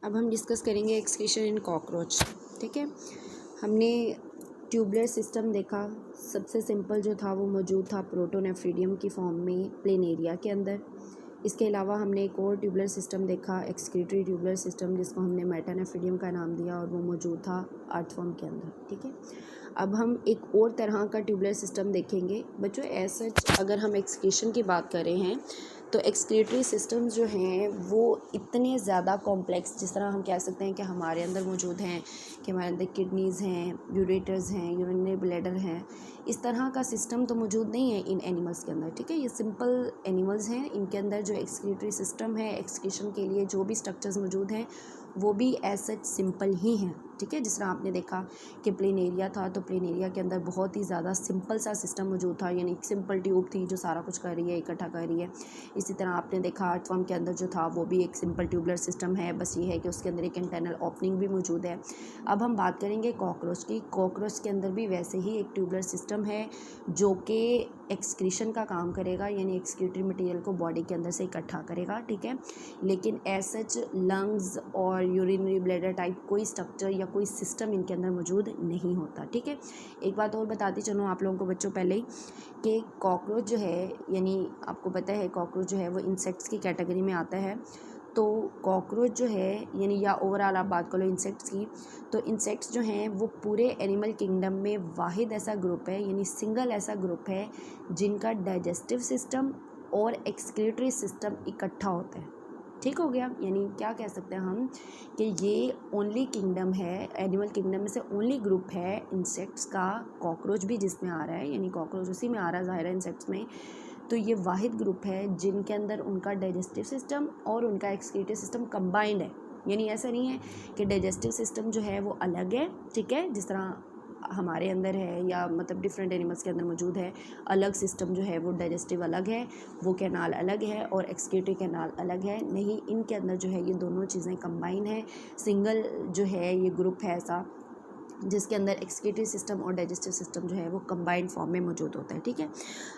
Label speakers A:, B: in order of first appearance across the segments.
A: अब हम डिस्कस करेंगे एक्सक्रीशन इन कॉकरोच। ठीक है, हमने ट्यूबुलर सिस्टम देखा। सबसे सिंपल जो था वो मौजूद था प्रोटोनेफ्रिडियम की फॉर्म में प्लेनेरिया के अंदर। इसके अलावा हमने एक और ट्यूबुलर सिस्टम देखा, एक्सक्रीटरी ट्यूबुलर सिस्टम, जिसको हमने मेटानेफ्रिडियम का नाम दिया और वो मौजूद था अर्थवर्म के अंदर। ठीक है, अब हम एक और तरह का ट्यूबुलर सिस्टम देखेंगे बच्चों। ऐसा अगर हम एक्सक्रीशन की बात कर रहे हैं तो एक्सक्रीटरी सिस्टम्स जो हैं वो इतने ज़्यादा कॉम्प्लेक्स, जिस तरह हम कह सकते हैं कि हमारे अंदर मौजूद हैं, कि हमारे अंदर किडनीज़ हैं, यूरेटर्स हैं, यूरिनरी ब्लैडर हैं, इस तरह का सिस्टम तो मौजूद नहीं है इन एनिमल्स के अंदर। ठीक है, ये सिंपल एनिमल्स हैं। इनके अंदर जो एक्सक्रीटरी सिस्टम है, एक्सक्रीशन के लिए जो भी स्ट्रक्चर्स मौजूद हैं वो भी एज सच सिंपल ही हैं। ठीक है, जिस तरह आपने देखा कि प्लेनेरिया था तो प्लेनेरिया के अंदर बहुत ही ज़्यादा सिंपल सा सिस्टम मौजूद था, यानी एक सिंपल ट्यूब थी जो सारा कुछ कर रही है, इकट्ठा कर रही है। इसी तरह आपने देखा अर्थवर्म के अंदर जो था वो भी एक सिंपल ट्यूबुलर सिस्टम है, बस ये है कि उसके अंदर एक इंटरनल ओपनिंग भी मौजूद है। अब हम बात करेंगे कॉकरोच की। कॉकरोच के अंदर भी वैसे ही एक ट्यूबुलर सिस्टम है जो कि एक्सक्रीशन का काम करेगा, यानी एक्सक्रीटरी मटेरियल को बॉडी के अंदर से इकट्ठा करेगा। ठीक है, लेकिन एज सच लंग्स और यूरिनरी ब्लैडर टाइप कोई स्ट्रक्चर या कोई सिस्टम इनके अंदर मौजूद नहीं होता। ठीक है, एक बात और बताती चलूँ आप लोगों को बच्चों पहले ही, कि कॉकरोच जो है, यानी आपको पता है कॉकरोच जो है वो इंसेक्ट्स की कैटेगरी में आता है। तो कॉकरोच जो है, यानी या ओवरऑल आप बात करो इंसेक्ट्स की, तो इंसेक्ट्स जो हैं वो पूरे एनिमल किंगडम में वाहिद ऐसा ग्रुप है, यानी सिंगल ऐसा ग्रुप है जिनका डाइजेस्टिव सिस्टम और एक्सक्रीटरी सिस्टम इकट्ठा होता है। ठीक हो गया, यानी क्या कह सकते हैं हम कि ये ओनली किंगडम है, एनिमल किंगडम में से ओनली ग्रुप है इंसेक्ट्स का, कॉकरोच भी जिसमें आ रहा है, यानी कॉकरोच उसी में आ रहा है ज़ाहिर है इंसेक्ट्स में। तो ये वाहिद ग्रुप है जिनके अंदर उनका डाइजेस्टिव सिस्टम और उनका एक्सक्रीटरी सिस्टम कंबाइंड है। यानी ऐसा नहीं है कि डाइजेस्टिव सिस्टम जो है वो अलग है, ठीक है, जिस तरह हमारे अंदर है या मतलब डिफरेंट एनिमल्स के अंदर मौजूद है, अलग सिस्टम जो है वो डाइजेस्टिव अलग है, वो कैनाल अलग है और एक्सक्रीटरी कैनाल अलग है। नहीं, इनके अंदर जो है ये दोनों चीज़ें कंबाइन है। सिंगल जो है ये ग्रुप है ऐसा जिसके अंदर एक्सक्रीटरी सिस्टम और डाइजेस्टिव सिस्टम जो है वो कंबाइंड फॉर्म में मौजूद होता है। ठीक है,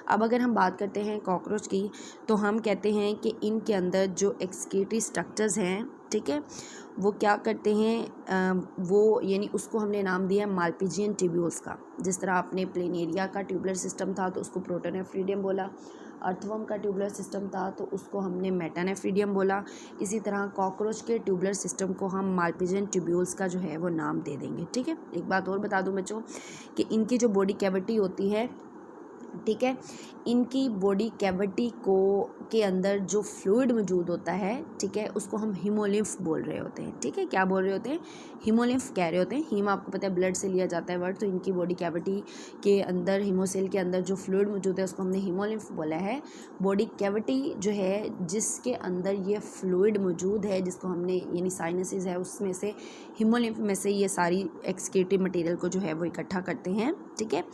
A: अब अगर हम बात करते हैं कॉकरोच की, तो हम कहते हैं कि इनके अंदर जो एक्सक्रीटरी स्ट्रक्चर्स हैं, ठीक है, वो क्या करते हैं, वो यानी उसको हमने नाम दिया माल्पिजियन ट्यूब्यूल्स का। जिस तरह आपने प्लेनेरिया का ट्यूबुलर सिस्टम था तो उसको प्रोटोनेफ्रिडियम बोला, अर्थवर्म का ट्यूबुलर सिस्टम था तो उसको हमने मेटानेफ्रिडियम बोला। इसी तरह कॉकरोच के ट्यूबुलर सिस्टम को हम माल्पिजियन ट्यूब्यूल्स का जो है वो नाम दे देंगे। ठीक है, एक बात और बता दूं बच्चों कि इनकी जो बॉडी कैविटी होती है, ठीक है, इनकी बॉडी कैविटी को के अंदर जो फ्लूइड मौजूद होता है, ठीक है, उसको हम हीमोलिम्फ बोल रहे होते हैं। ठीक है, क्या बोल रहे होते हैं? हीमोलिम्फ कह रहे होते हैं। हीम आपको पता है ब्लड से लिया जाता है वर्ड, तो इनकी बॉडी कैविटी के अंदर हीमोसेल के अंदर जो फ्लूइड मौजूद है उसको हमने हीमोलिम्फ बोला है। बॉडी कैविटी जो है जिसके अंदर ये फ्लूइड मौजूद है, जिसको हमने यानी साइनसेस है, उसमें से हीमोलिम्फ में से ये सारी एक्सक्रीटरी मटेरियल को जो है वो इकट्ठा करते हैं। ठीक है,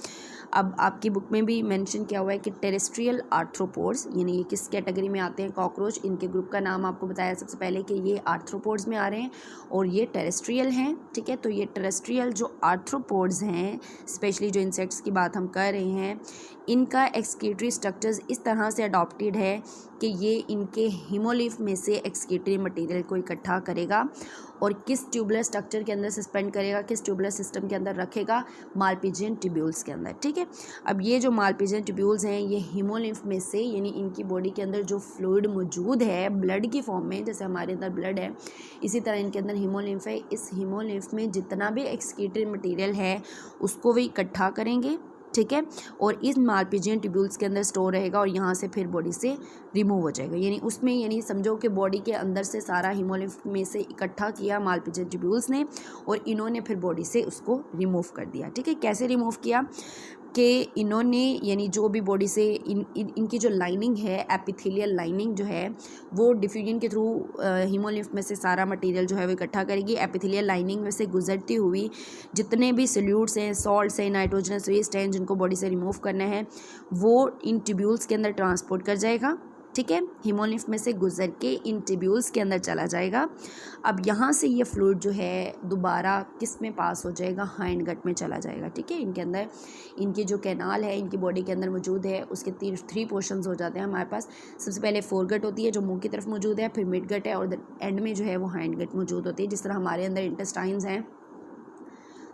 A: अब आपकी बुक में भी मेंशन किया हुआ है कि टेरेस्ट्रियल आर्थ्रोपोड्स, यानी ये किस कैटेगरी में आते हैं कॉकरोच। इनके ग्रुप का नाम आपको बताया सबसे पहले कि ये आर्थ्रोपोड्स में आ रहे हैं और ये टेरेस्ट्रियल हैं। ठीक है, तो ये टेरेस्ट्रियल जो आर्थ्रोपोड्स हैं, स्पेशली जो इंसेक्ट्स की बात हम कर रहे हैं, इनका एक्सक्रीटरी स्ट्रक्चर्स इस तरह से अडॉप्टेड है कि ये इनके हीमोलिम्फ में से एक्सक्रीटरी मटेरियल को इकट्ठा करेगा और किस ट्यूबुलर स्ट्रक्चर के अंदर सस्पेंड करेगा, किस ट्यूबुलर सिस्टम के अंदर रखेगा? माल्पिजियन ट्यूब्यूल्स के अंदर। ठीक है, अब ये जो माल्पिजियन ट्यूब्यूल्स हैं ये हीमोलिम्फ में से, यानी इनकी बॉडी के अंदर जो फ्लूइड मौजूद है ब्लड की फॉर्म में, जैसे हमारे अंदर ब्लड है इसी तरह इनके अंदर हीमोलिम्फ है। इस हीमोलिम्फ में जितना भी एक्सक्रीटरी मटेरियल है उसको वे इकट्ठा करेंगे। ठीक है, और इस माल्पिजियन ट्यूब्यूल्स के अंदर स्टोर रहेगा और यहाँ से फिर बॉडी से रिमूव हो जाएगा। यानी उसमें, यानी समझो कि बॉडी के अंदर से सारा हीमोलिम्फ में से इकट्ठा किया माल्पिजियन ट्यूब्यूल्स ने और इन्होंने फिर बॉडी से उसको रिमूव कर दिया। ठीक है, कैसे रिमूव किया कि इन्होंने, यानी जो भी बॉडी से इनकी जो लाइनिंग है, एपिथेलियल लाइनिंग जो है, वो डिफ्यूजन के थ्रू हीमोलिम्फ में से सारा मटेरियल जो है वो इकट्ठा करेगी। एपिथेलियल लाइनिंग में से गुजरती हुई जितने भी सॉल्यूट्स हैं, सॉल्ट्स हैं, नाइट्रोजनस वेस्ट हैं जिनको बॉडी से रिमूव करना है, वो इन ट्यूब्यूल्स के अंदर ट्रांसपोर्ट कर जाएगा। ठीक है, हीमोलिम्फ में से गुजर के इन ट्यूब्यूल्स के अंदर चला जाएगा। अब यहाँ से ये फ्लूइड जो है दोबारा किस में पास हो जाएगा, हाइंड गट में चला जाएगा। ठीक है, इनके अंदर इनकी जो कैनाल है इनकी बॉडी के अंदर मौजूद है, उसके थ्री पोर्शंस हो जाते हैं हमारे पास। सबसे पहले फोर गट होती है जो मुंह की तरफ मौजूद है, फिर मिड गट है और एंड में जो है वो हाइंड गट मौजूद होती है। जिस तरह हमारे अंदर इंटेस्टाइन्स हैं,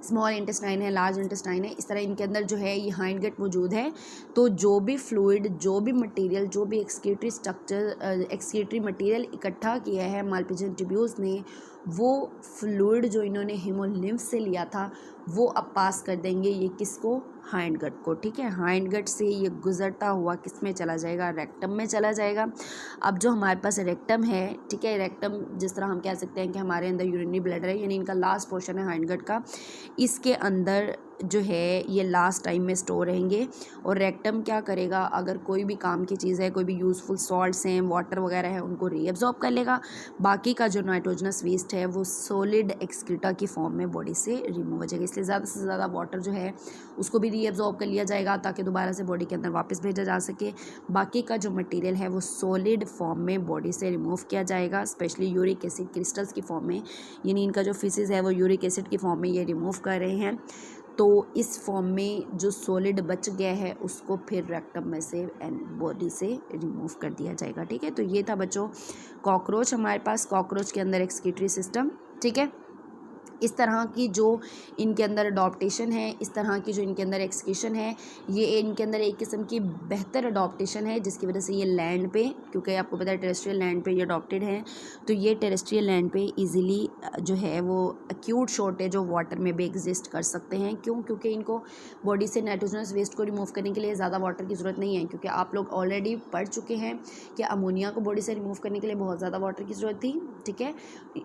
A: स्मॉल इंटेस्टाइन है, लार्ज इंटेस्टाइन है, इस तरह इनके अंदर जो है ये हाइंड गट मौजूद है। तो जो भी फ्लूइड, जो भी मटेरियल, जो भी एक्सक्रीटरी स्ट्रक्चर, एक्सक्रीटरी मटेरियल इकट्ठा किया है मालपिजन ट्यूब्यूल्स ने, वो फ्लूइड जो इन्होंने हीमोलिम्फ से लिया था वो अब पास कर देंगे ये किसको, हाइंड गट को। ठीक है, हाइंड गट से ये गुजरता हुआ किस में चला जाएगा, रेक्टम में चला जाएगा। अब जो हमारे पास रेक्टम है, ठीक है, रेक्टम जिस तरह हम कह सकते हैं कि हमारे अंदर यूरिनरी ब्लैडर है, यानी इनका लास्ट पोर्शन है हाइंड गट का, इसके अंदर जो है ये लास्ट टाइम में स्टोर रहेंगे। और रेक्टम क्या करेगा, अगर कोई भी काम की चीज़ है, कोई भी यूज़फुल सॉल्ट्स हैं, वाटर वगैरह है, उनको रीअब्जॉर्ब कर लेगा। बाकी का जो नाइट्रोजनस वेस्ट है वो सॉलिड एक्सक्रीटा की फॉर्म में बॉडी से रिमूव हो जाएगा। इसलिए ज़्यादा से ज़्यादा वाटर जो है उसको भी रीअब्जॉर्ब कर लिया जाएगा ताकि दोबारा से बॉडी के अंदर वापस भेजा जा सके। बाकी का जो मटेरियल है वो सॉलिड फॉर्म में बॉडी से रिमूव किया जाएगा, स्पेशली यूरिक एसिड क्रिस्टल्स की फॉर्म में, यानी इनका जो फिसिस है वो यूरिक एसिड की फॉर्म में ये रिमूव कर रहे हैं। तो इस फॉर्म में जो सॉलिड बच गया है उसको फिर रेक्टम में से एंड बॉडी से रिमूव कर दिया जाएगा। ठीक है, तो ये था बच्चों कॉकरोच हमारे पास, कॉकरोच के अंदर एक्सक्रीटरी सिस्टम। ठीक है, इस तरह की जो इनके अंदर अडॉप्टेशन है, इस तरह की जो इनके अंदर एक्सक्रीशन है, ये इनके अंदर एक किस्म की बेहतर अडॉप्टेशन है जिसकी वजह से ये लैंड पे, क्योंकि आपको पता है टेरेस्ट्रियल लैंड पे ये अडॉप्टेड हैं, तो ये टेरेस्ट्रियल लैंड पे इजीली जो है वो एक्यूट शॉर्टेज ऑफ वाटर में भी एग्जिस्ट कर सकते हैं। क्यों? क्योंकि इनको बॉडी से नाइट्रोजनस वेस्ट को रिमूव करने के लिए ज़्यादा वाटर की ज़रूरत नहीं है, क्योंकि आप लोग ऑलरेडी पढ़ चुके हैं कि अमोनिया को बॉडी से रिमूव करने के लिए बहुत ज़्यादा वाटर की ज़रूरत थी। ठीक है,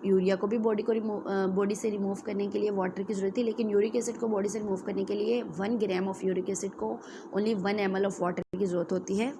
A: यूरिया को भी बॉडी से रिमूव करने के लिए वाटर की ज़रूरत थी, लेकिन यूरिक एसिड को बॉडी से रिमूव करने के लिए 1 ग्राम ऑफ यूरिक एसिड को ओनली 1 ml ऑफ वाटर की ज़रूरत होती है।